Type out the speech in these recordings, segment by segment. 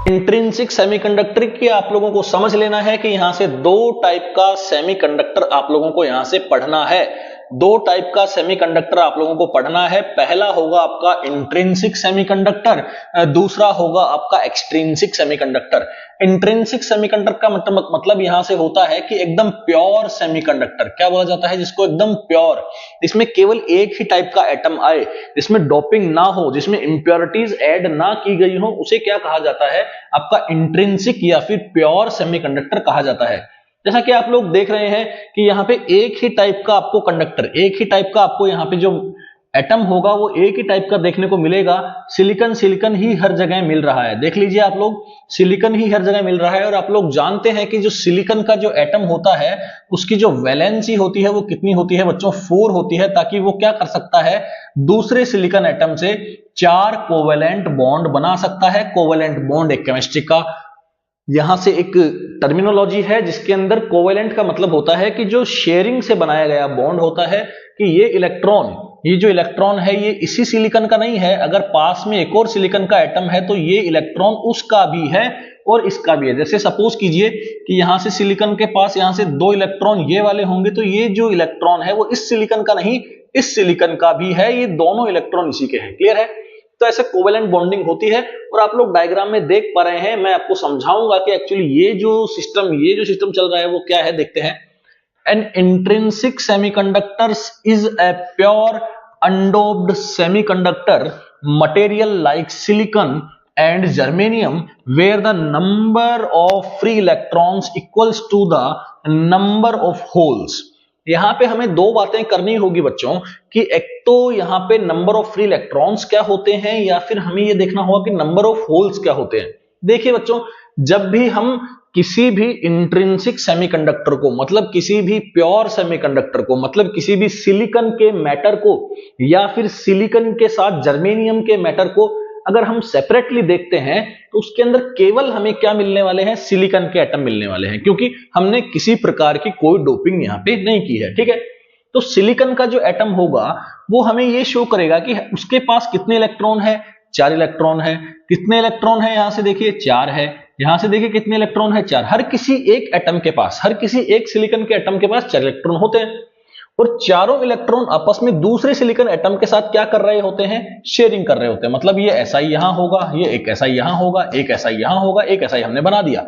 Intrinsic semiconductor की आप लोगों को समझ लेना है कि यहां से दो टाइप का सेमीकंडक्टर आप लोगों को यहां से पढ़ना है। दो टाइप का सेमीकंडक्टर आप लोगों को पढ़ना है। पहला होगा आपका इंट्रिंसिक सेमीकंडक्टर, दूसरा होगा आपका एक्सट्रिंसिक सेमीकंडक्टर। इंट्रिंसिक सेमीकंडक्टर का मतलब यहां से होता है कि एकदम प्योर सेमीकंडक्टर। क्या बोला जाता है जिसको? एकदम प्योर, जिसमें केवल एक ही टाइप का एटम आए, जिसमें डोपिंग ना हो, जिसमें इंप्योरिटीज ऐड ना की गई हो, उसे क्या कहा जाता है? आपका इंट्रिंसिक या फिर प्योर सेमीकंडक्टर कहा जाता है। जैसा कि आप लोग देख रहे हैं कि यहाँ पे एक ही टाइप का आपको कंडक्टर, एक ही टाइप का आपको यहाँ पे जो एटम होगा वो एक ही टाइप का देखने को मिलेगा। सिलिकॉन सिलिकॉन ही हर जगह मिल रहा है। देख लीजिए आप लोग, सिलिकॉन ही हर जगह मिल रहा है। और आप लोग जानते हैं कि जो सिलिकॉन का जो एटम होता है उसकी जो वैलेंसी होती है वो कितनी होती है बच्चों? 4 होती है, ताकि वो क्या कर सकता है? दूसरे सिलिकॉन एटम से 4 कोवेलेंट बॉन्ड बना सकता है। कोवेलेंट बॉन्ड एक केमिस्ट्री का यहां से एक टर्मिनोलॉजी है जिसके अंदर कोवेलेंट का मतलब होता है कि जो शेयरिंग से बनाया गया बॉन्ड होता है, कि ये इलेक्ट्रॉन, ये जो इलेक्ट्रॉन है ये इसी सिलिकॉन का नहीं है, अगर पास में एक और सिलिकॉन का एटम है तो ये इलेक्ट्रॉन उसका भी है और इसका भी है। जैसे सपोज कीजिए कि यहां से सिलिकॉन के पास यहां से 2 इलेक्ट्रॉन ये वाले होंगे, तो ये जो इलेक्ट्रॉन है वो इस सिलिकॉन का नहीं, इस सिलिकॉन का भी है। ये दोनों इलेक्ट्रॉन इसी के हैं। क्लियर है? तो ऐसे कोवेलेंट बॉन्डिंग होती है। और आप लोग डायग्राम में देख पा रहे हैं, मैं आपको समझाऊंगा कि एक्चुअली ये जो सिस्टम चल रहा है वो क्या है, देखते हैं। An intrinsic semiconductor is a pure undoped semiconductor material like silicon and germanium where the number of free electrons equals to the number of holes. यहां पे हमें दो बातें करनी होगी बच्चों, कि एक तो यहां पे नंबर ऑफ फ्री इलेक्ट्रॉन्स क्या होते हैं, या फिर हमें ये देखना होगा कि नंबर ऑफ होल्स क्या होते हैं। देखिए बच्चों, जब भी हम किसी भी इंट्रिंसिक सेमीकंडक्टर को, मतलब किसी भी प्योर सेमीकंडक्टर को, मतलब किसी भी सिलिकॉन के मैटर को या फिर सिलिकॉन के साथ जर्मेनियम के मैटर को अगर हम सेपरेटली देखते हैं तो उसके अंदर केवल हमें क्या मिलने वाले हैं? सिलिकॉन के एटम मिलने वाले हैं, क्योंकि हमने किसी प्रकार की कोई डोपिंग यहां पे नहीं की है। ठीक है? तो सिलिकॉन का जो एटम होगा वो हमें ये शो करेगा कि उसके पास कितने इलेक्ट्रॉन है? 4 इलेक्ट्रॉन है। कितने इलेक्ट्रॉन है? यहां से देखिए 4 है, यहां से देखिए कितने इलेक्ट्रॉन है? 4। हर किसी एक एटम के पास, हर किसी एक सिलिकॉन के एटम के पास 4 इलेक्ट्रॉन होते हैं। और चारों इलेक्ट्रॉन आपस में दूसरे सिलिकॉन एटम के साथ क्या कर रहे होते हैं? शेयरिंग कर रहे होते हैं। मतलब ये ऐसा ही यहां होगा, ये एक ऐसा ही यहां होगा, एक ऐसा ही यहां होगा, एक ऐसा ही हमने बना दिया।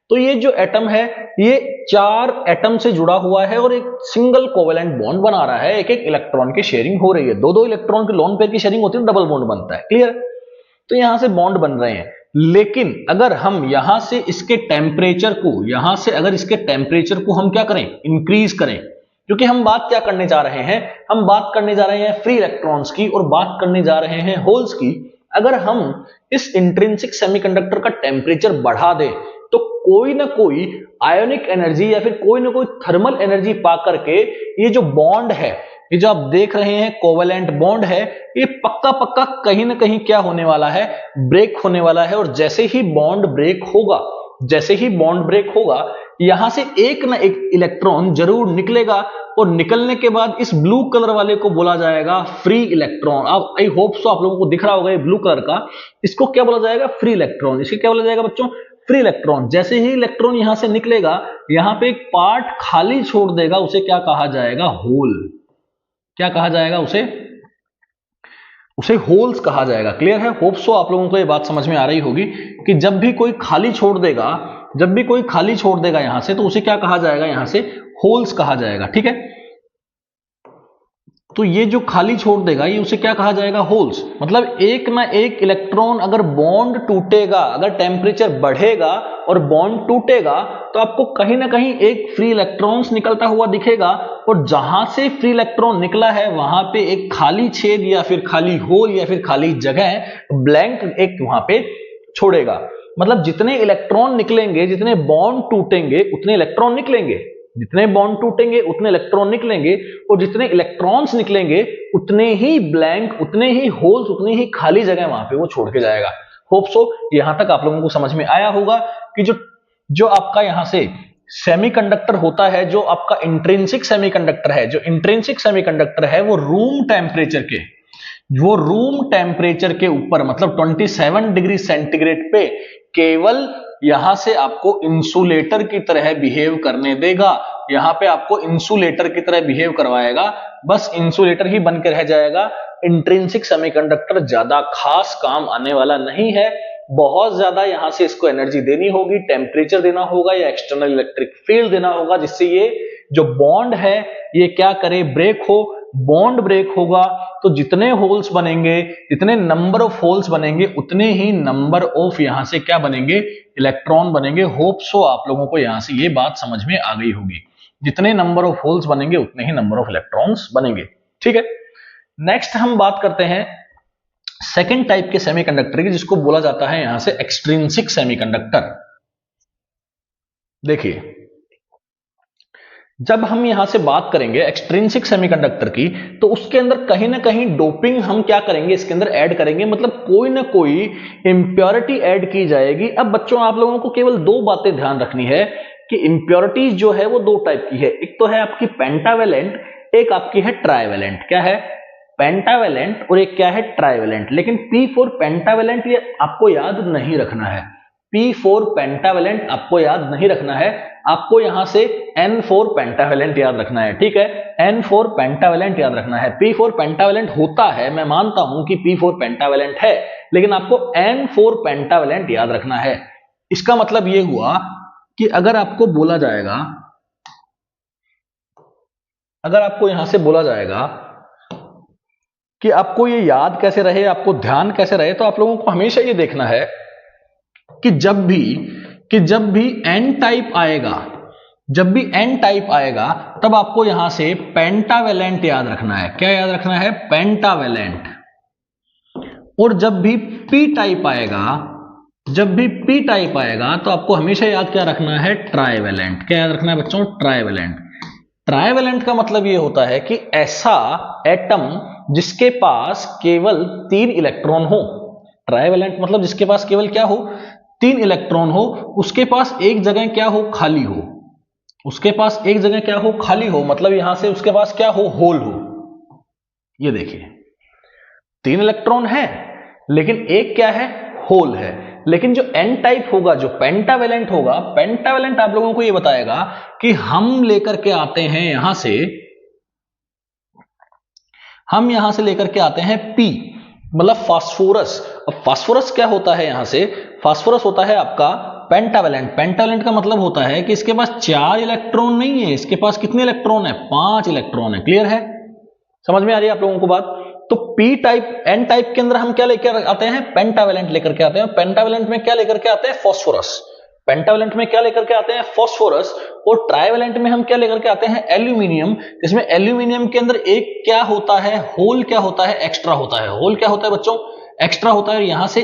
तो ये जो एटम है ये 4 एटम से जुड़ा हुआ है और एक सिंगल कोवेलेंट बॉन्ड बना रहा है। एक एक इलेक्ट्रॉन की शेयरिंग हो रही है। दो इलेक्ट्रॉन की लोन पेयर की शेयरिंग होती है, डबल बॉन्ड बनता है। क्लियर? तो यहां से बॉन्ड बन रहे हैं। लेकिन अगर हम यहां से इसके टेम्परेचर को, यहां से अगर इसके टेम्परेचर को हम क्या करें? इंक्रीज करें, क्योंकि हम बात क्या करने जा रहे हैं? हम बात करने जा रहे हैं फ्री इलेक्ट्रॉन्स की और बात करने जा रहे हैं होल्स की। अगर हम इस इंट्रिंसिक सेमीकंडक्टर का टेम्परेचर बढ़ा दें तो कोई ना कोई आयोनिक एनर्जी या फिर कोई ना कोई थर्मल एनर्जी पा करके ये जो बॉन्ड है, ये जो आप देख रहे हैं कोवेलेंट बॉन्ड है, ये पक्का पक्का कहीं ना कहीं क्या होने वाला है? ब्रेक होने वाला है। और जैसे ही बॉन्ड ब्रेक होगा, जैसे ही बॉन्ड ब्रेक होगा, यहां से एक ना एक इलेक्ट्रॉन जरूर निकलेगा और निकलने के बाद इस ब्लू कलर वाले को बोला जाएगा फ्री इलेक्ट्रॉन। अब आई होप सो आप लोगों को दिख रहा होगा ये ब्लू कलर का, इसको क्या बोला जाएगा? Free electron. इसके क्या बोला जाएगा बच्चों? Free electron. जैसे ही इलेक्ट्रॉन यहां से निकलेगा, यहां पे एक पार्ट खाली छोड़ देगा, उसे क्या कहा जाएगा? होल। क्या कहा जाएगा उसे? उसे होल्स कहा जाएगा। क्लियर है? होप सो आप लोगों को ये बात समझ में आ रही होगी कि जब भी कोई खाली छोड़ देगा, जब भी कोई खाली छोड़ देगा यहां से, तो उसे क्या कहा जाएगा? यहां से होल्स कहा जाएगा। ठीक है? तो ये जो खाली छोड़ देगा ये उसे क्या कहा जाएगा? होल्स। मतलब एक ना एक इलेक्ट्रॉन अगर बॉन्ड टूटेगा, अगर टेम्परेचर बढ़ेगा और बॉन्ड टूटेगा, तो आपको कहीं ना कहीं एक फ्री इलेक्ट्रॉन्स निकलता हुआ दिखेगा। और जहां से फ्री इलेक्ट्रॉन निकला है वहां पे एक खाली छेद या फिर खाली होल या फिर खाली जगह, ब्लैंक एक वहां पे छोड़ेगा। मतलब जितने इलेक्ट्रॉन निकलेंगे, जितने बॉन्ड टूटेंगे उतने इलेक्ट्रॉन निकलेंगे, जितने बॉन्ड टूटेंगे उतने इलेक्ट्रॉन निकलेंगे, और जितने इलेक्ट्रॉन्स निकलेंगे उतने ही ब्लैंक, उतने ही होल्स, उतनी ही खाली जगह वहां पे वो छोड़ के जाएगा। होप सो यहां तक आप लोगों को समझ में आया होगा कि जो आपका यहां से सेमीकंडक्टर होता है, जो आपका इंट्रिंसिक सेमीकंडक्टर है, जो इंट्रिंसिक सेमीकंडक्टर है वो रूम टेम्परेचर के, वो रूम टेम्परेचर के ऊपर मतलब 27 डिग्री सेंटीग्रेड पे केवल यहां से आपको इंसुलेटर की तरह बिहेव करने देगा, यहां पे आपको इंसुलेटर की तरह बिहेव करवाएगा, बस इंसुलेटर ही बन के रह जाएगा। इंट्रिंसिक सेमीकंडक्टर ज्यादा खास काम आने वाला नहीं है, बहुत ज्यादा यहां से इसको एनर्जी देनी होगी, टेम्परेचर देना होगा या एक्सटर्नल इलेक्ट्रिक फील्ड देना होगा, जिससे ये जो बॉन्ड है ये क्या करे, ब्रेक हो। बॉन्ड ब्रेक होगा तो जितने होल्स बनेंगे, जितने नंबर ऑफ होल्स बनेंगे, उतने ही नंबर ऑफ यहां से क्या बनेंगे, इलेक्ट्रॉन बनेंगे। होप सो आप लोगों को यहां से ये बात समझ में आ गई होगी, जितने नंबर ऑफ होल्स बनेंगे उतने ही नंबर ऑफ इलेक्ट्रॉन्स बनेंगे। ठीक है, नेक्स्ट हम बात करते हैं सेकेंड टाइप के सेमीकंडक्टर की, जिसको बोला जाता है यहां से एक्सट्रिंसिक सेमीकंडक्टर। देखिए, जब हम यहां से बात करेंगे एक्सट्रिंसिक सेमीकंडक्टर की, तो उसके अंदर कहीं ना कहीं डोपिंग हम क्या करेंगे, इसके अंदर ऐड करेंगे, मतलब कोई ना कोई इंप्योरिटी ऐड की जाएगी। अब बच्चों आप लोगों को केवल दो बातें ध्यान रखनी है कि इंप्योरिटीज जो है वो दो टाइप की है, एक तो है आपकी पेंटावेलेंट, एक आपकी है ट्राइवेलेंट। क्या है, पेंटावेलेंट, और एक क्या है, ट्राइवेलेंट। लेकिन P फॉर पेंटावेलेंट ये आपको याद नहीं रखना है, P फॉर पेंटावेलेंट आपको याद नहीं रखना है, आपको यहां से N फॉर पेंटावेलेंट याद रखना है। ठीक है, N फॉर पेंटावेलेंट याद रखना है। P फॉर पेंटावेलेंट होता है, मैं मानता हूं कि P फॉर पेंटावेलेंट है, लेकिन आपको N फॉर पेंटावेलेंट याद रखना है। इसका मतलब यह हुआ कि अगर आपको बोला जाएगा, अगर आपको यहां से बोला जाएगा कि आपको ये याद कैसे रहे, आपको ध्यान कैसे रहे, तो आप लोगों को हमेशा ये देखना है कि जब भी N टाइप आएगा, जब भी N टाइप आएगा, तब आपको यहां से पेंटावेलेंट याद रखना है। क्या याद रखना है, पेंटावेलेंट। और जब भी P टाइप आएगा, जब भी P टाइप आएगा, तो आपको हमेशा याद क्या रखना है, ट्राइवेलेंट। क्या याद रखना है बच्चों, ट्राइवेलेंट। ट्राइवेलेंट का मतलब यह होता है कि ऐसा एटम जिसके पास केवल 3 इलेक्ट्रॉन हो। ट्राइवेलेंट मतलब जिसके पास केवल क्या हो, 3 इलेक्ट्रॉन हो, उसके पास एक जगह क्या हो, खाली हो, उसके पास एक जगह क्या हो, खाली हो, मतलब यहां से उसके पास क्या हो, होल हो। ये देखिए 3 इलेक्ट्रॉन है लेकिन एक क्या है, होल है। लेकिन जो N टाइप होगा, जो पेंटावेलेंट होगा, पेंटावेलेंट आप लोगों को ये बताएगा कि हम लेकर के आते हैं यहां से, हम यहां से लेकर के आते हैं P, मतलब फास्फोरस। अब फास्फोरस क्या होता है, यहां से फास्फोरस होता है आपका पेंटावेलेंट। पेंटावेलेंट का मतलब होता है कि इसके पास 4 इलेक्ट्रॉन नहीं है, इसके पास कितने इलेक्ट्रॉन है, 5 इलेक्ट्रॉन है। क्लियर है, समझ में आ रही है आप लोगों को बात। तो P टाइप, N टाइप के अंदर हम क्या लेकर आते हैं, पेंटावेलेंट लेकर के आते हैं। पेंटावेलेंट में क्या लेकर के आते हैं, फास्फोरस। पेंटावेलेंट में क्या लेकर के आते हैं, फास्फोरस। और ट्राइवेलेंट में हम क्या लेकर के आते हैं, एल्यूमिनियम। इसमें एल्यूमिनियम के अंदर एक क्या होता है, होल क्या होता है, एक्स्ट्रा होता है। होल क्या होता है बच्चों, एक्स्ट्रा होता है। यहां से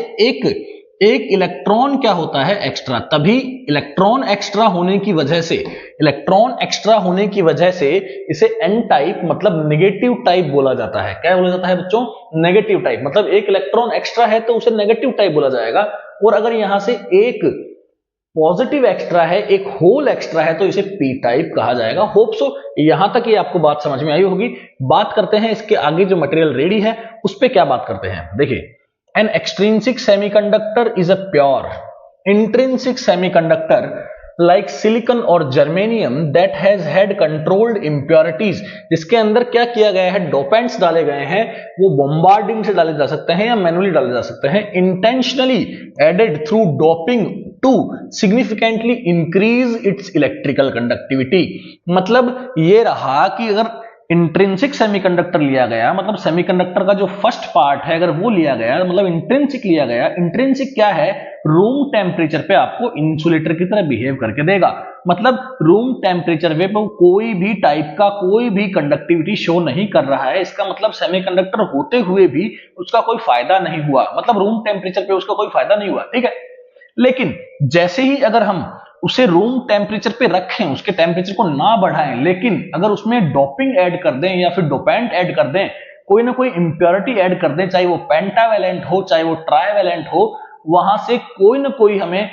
एक इलेक्ट्रॉन क्या होता है, एक्स्ट्रा। तभी इलेक्ट्रॉन एक्स्ट्रा होने की वजह से, इलेक्ट्रॉन एक्स्ट्रा होने की वजह से इसे N टाइप मतलब नेगेटिव टाइप बोला जाता है। क्या बोला जाता है बच्चों, नेगेटिव टाइप। मतलब एक इलेक्ट्रॉन एक्स्ट्रा है तो उसे नेगेटिव टाइप बोला जाएगा। और अगर यहां से एक पॉजिटिव एक्स्ट्रा है, एक होल एक्स्ट्रा है, तो इसे P टाइप कहा जाएगा। होप सो यहां तक ये आपको बात समझ में आई होगी। बात करते हैं इसके आगे जो मटेरियल रेडी है उस पर क्या बात करते हैं। देखिए, an extrinsic semiconductor is a pure intrinsic semiconductor like silicon or germanium that has had controlled impurities, जिसके अंदर क्या किया गया है, डोपेंट्स डाले गए हैं। वो बॉम्बार्डिंग से डाले जा सकते हैं या मैनुअली डाले जा सकते हैं। intentionally added through doping to significantly increase its electrical conductivity। मतलब ये रहा कि अगर इंट्रिंसिक सेमीकंडक्टर लिया गया, मतलब सेमीकंडक्टर का जो फर्स्ट पार्ट है अगर वो लिया गया, मतलब इंट्रिंसिक लिया गया। इंट्रिंसिक क्या है, रूम टेम्परेचर पे आपको इंसुलेटर की तरह बिहेव करके देगा। मतलब रूम टेम्परेचर पे कोई भी टाइप का कोई भी कंडक्टिविटी शो नहीं कर रहा है। इसका मतलब सेमीकंडक्टर होते हुए भी उसका कोई फायदा नहीं हुआ, मतलब रूम टेम्परेचर पे उसका कोई फायदा नहीं हुआ। ठीक है, लेकिन जैसे ही अगर हम उसे रूम टेम्परेचर पे रखें, उसके टेम्परेचर को ना बढ़ाएं, लेकिन अगर उसमें डोपिंग ऐड कर दें या फिर डोपेंट ऐड कर दें, कोई ना कोई इंप्योरिटी ऐड कर दें, चाहे वो पेंटावेलेंट हो चाहे वो ट्राइवेलेंट हो, वहां से कोई ना कोई हमें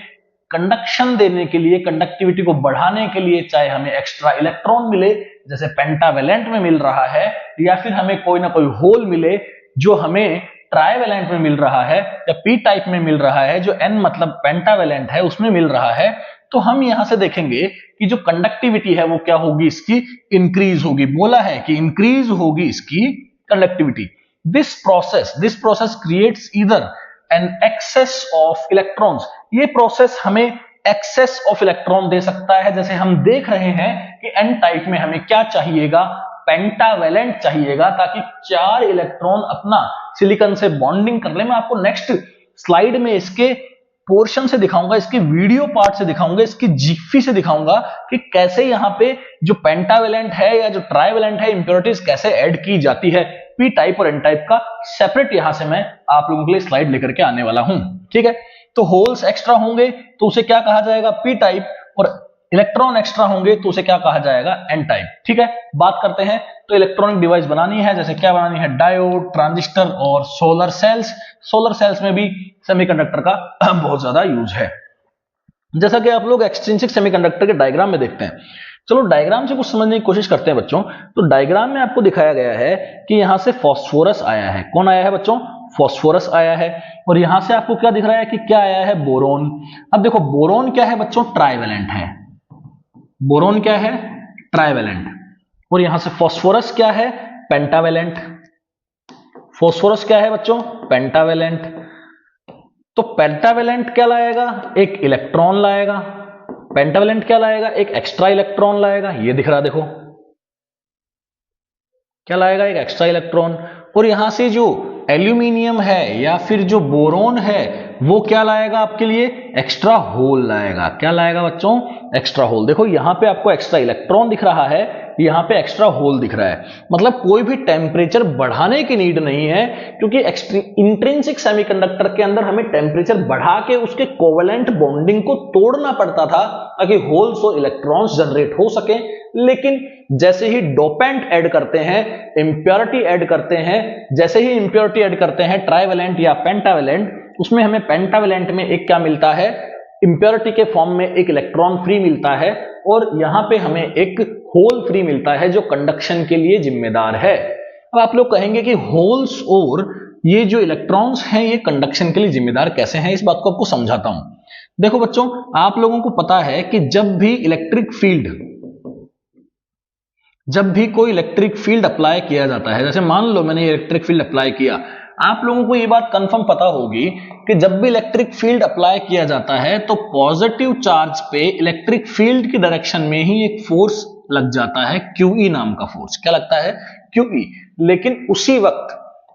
कंडक्शन देने के लिए, कंडक्टिविटी को बढ़ाने के लिए, चाहे हमें एक्स्ट्रा इलेक्ट्रॉन मिले जैसे पेंटावेलेंट में मिल रहा है, या फिर हमें कोई ना कोई होल मिले, जो हमें ट्राइवेलेंट में मिल रहा है या पी टाइप में मिल रहा है, जो n मतलब पेंटावेलेंट है उसमें मिल रहा है, तो हम यहां से देखेंगे कि जो कंडक्टिविटी है वो क्या होगी, इसकी इंक्रीज होगी। बोला है कि इंक्रीज होगी इसकी conductivity. This process creates either an excess of electrons. ये प्रोसेस हमें एक्सेस ऑफ इलेक्ट्रॉन दे सकता है। जैसे हम देख रहे हैं कि एन टाइप में हमें क्या चाहिएगा, पेंटावेलेंट चाहिएगा, ताकि 4 इलेक्ट्रॉन अपना सिलिकॉन से बॉन्डिंग कर ले। मैं आपको नेक्स्ट स्लाइड में इसके पोर्शन से दिखाऊंगा, इसके वीडियो पार्ट से दिखाऊंगा, इसकी जिग्फी से दिखाऊंगा कि कैसे यहां पे जो पेंटावेलेंट है या जो ट्राइवेलेंट है इंप्योरिटीज कैसे ऐड की जाती है। पी टाइप और एन टाइप का सेपरेट यहां से मैं आप लोगों के लिए स्लाइड लेकर के आने वाला हूं, ठीक है। तो होल्स एक्स्ट्रा होंगे तो उसे क्या कहा जाएगा, पी टाइप, और इलेक्ट्रॉन एक्स्ट्रा होंगे तो उसे क्या कहा जाएगा, एन टाइप, ठीक है। बात करते हैं तो इलेक्ट्रॉनिक डिवाइस बनानी है, जैसे क्या बनानी है, डायोड, ट्रांजिस्टर और सोलर सेल्स। सोलर सेल्स में भी सेमीकंडक्टर का बहुत ज्यादा यूज है। जैसा कि आप लोग एक्सट्रिंसिक सेमीकंडक्टर के डायग्राम में देखते हैं। चलो डायग्राम से कुछ समझने की कोशिश करते हैं बच्चों। तो डायग्राम में आपको दिखाया गया है कि यहां से फास्फोरस आया है। कौन आया है बच्चों, फास्फोरस आया है। और यहां से आपको क्या दिख रहा है कि क्या आया है, बोरोन। अब देखो बोरोन क्या है बच्चों, ट्राइवेलेंट है। बोरोन क्या है, ट्राइवेलेंट। और यहां से फास्फोरस क्या है, पेंटावेलेंट। फास्फोरस क्या है बच्चों, पेंटावेलेंट। तो पेंटावेलेंट क्या लाएगा, एक इलेक्ट्रॉन लाएगा। पेंटावेलेंट क्या लाएगा, एक एक्स्ट्रा इलेक्ट्रॉन लाएगा। ये दिख रहा देखो, क्या लाएगा, एक एक्स्ट्रा इलेक्ट्रॉन। और यहां से जो एल्यूमिनियम है या फिर जो बोरोन है वो क्या लाएगा आपके लिए, एक्स्ट्रा होल लाएगा। क्या लाएगा बच्चों, एक्स्ट्रा होल। देखो यहां पे आपको एक्स्ट्रा इलेक्ट्रॉन दिख रहा है, यहां पे एक्स्ट्रा होल दिख रहा है। मतलब कोई भी टेम्परेचर बढ़ाने की नीड नहीं है, क्योंकि इंट्रिंसिक सेमीकंडक्टर के अंदर हमें टेम्परेचर बढ़ा के उसके कोवेलेंट बॉन्डिंग को तोड़ना पड़ता था ताकि होल्स और इलेक्ट्रॉन्स जनरेट हो सके। लेकिन जैसे ही डोपेंट ऐड करते हैं, इंप्योरिटी ऐड करते हैं, जैसे ही इंप्योरिटी ऐड करते हैं ट्राइवेलेंट या पेंटावेलेंट, उसमें हमें पेंटावेलेंट में एक क्या मिलता है, इंप्योरिटी के फॉर्म में एक इलेक्ट्रॉन फ्री मिलता है, और यहां पे हमें एक होल फ्री मिलता है जो कंडक्शन के लिए जिम्मेदार है। अब आप लोग कहेंगे कि होल्स और ये जो इलेक्ट्रॉन्स हैं ये कंडक्शन के लिए जिम्मेदार कैसे हैं, इस बात को आपको समझाता हूं। देखो बच्चों, आप लोगों को पता है कि जब भी कोई इलेक्ट्रिक फील्ड अप्लाई किया जाता है, जैसे मान लो मैंने इलेक्ट्रिक फील्ड अप्लाई किया, आप लोगों को ये बात कंफर्म पता होगी कि जब भी इलेक्ट्रिक फील्ड अप्लाई किया जाता है तो पॉजिटिव चार्ज पे इलेक्ट्रिक फील्ड की डायरेक्शन में ही एक फोर्स लग जाता है, QE नाम का फोर्स। क्या लगता है, QE। लेकिन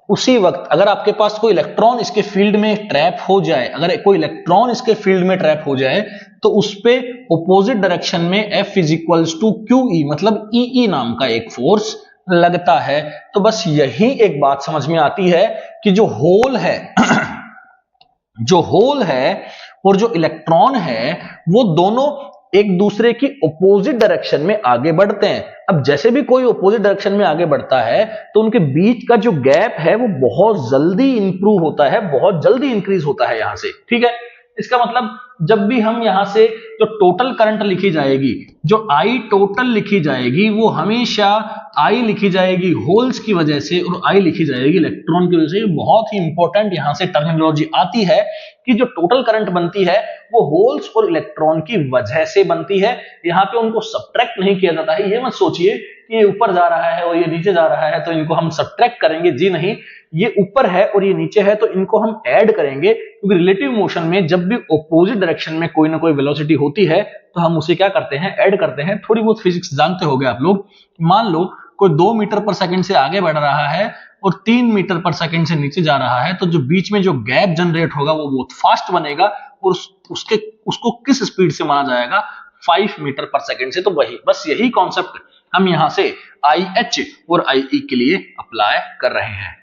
उसी वक्त अगर आपके पास कोई इलेक्ट्रॉन इसके फील्ड में ट्रैप हो जाए, अगर कोई इलेक्ट्रॉन इसके फील्ड में ट्रैप हो जाए तो उस पे ऑपोजिट डायरेक्शन में F is equals to QE मतलब EE नाम का एक फोर्स लगता है। तो बस यही एक बात समझ में आती है कि जो होल है और जो इलेक्ट्रॉन है वो दोनों एक दूसरे की ऑपोजिट डायरेक्शन में आगे बढ़ते हैं। अब जैसे भी कोई ऑपोजिट डायरेक्शन में आगे बढ़ता है तो उनके बीच का जो गैप है वो बहुत जल्दी इंप्रूव होता है, बहुत जल्दी इंक्रीज होता है यहां से, ठीक है। इसका मतलब जब भी हम यहां से जो टोटल करंट लिखी जाएगी, जो I टोटल लिखी जाएगी, वो हमेशा I लिखी जाएगी होल्स की वजह से और I लिखी जाएगी इलेक्ट्रॉन की वजह से। बहुत ही इंपॉर्टेंट यहां से टर्मिनोलॉजी आती है कि जो टोटल करंट बनती है वो होल्स और इलेक्ट्रॉन की वजह से बनती है। यहां पे उनको सब्ट्रैक्ट नहीं किया जाता है। ये मत सोचिए कि ये ऊपर जा रहा है और ये नीचे जा रहा है तो इनको हम सब्ट्रैक्ट करेंगे, जी नहीं। ये ऊपर है और ये नीचे है तो इनको हम ऐड करेंगे, क्योंकि रिलेटिव मोशन में जब भी ऑपोजिट डायरेक्शन में कोई ना कोई वेलोसिटी होती है तो हम उसे क्या करते हैं, ऐड करते हैं। थोड़ी बहुत फिजिक्स जानते होंगे आप लोग। मान लो कोई 2 मीटर पर सेकंड से आगे बढ़ रहा है और 3 मीटर पर सेकंड से नीचे जा रहा है, तो जो बीच में जो गैप जनरेट होगा वो बहुत फास्ट बनेगा और उसको किस स्पीड से माना जाएगा, 5 मीटर पर सेकंड से। तो बस यही कॉन्सेप्ट हम यहां से IH और IE के लिए अप्लाई कर रहे हैं।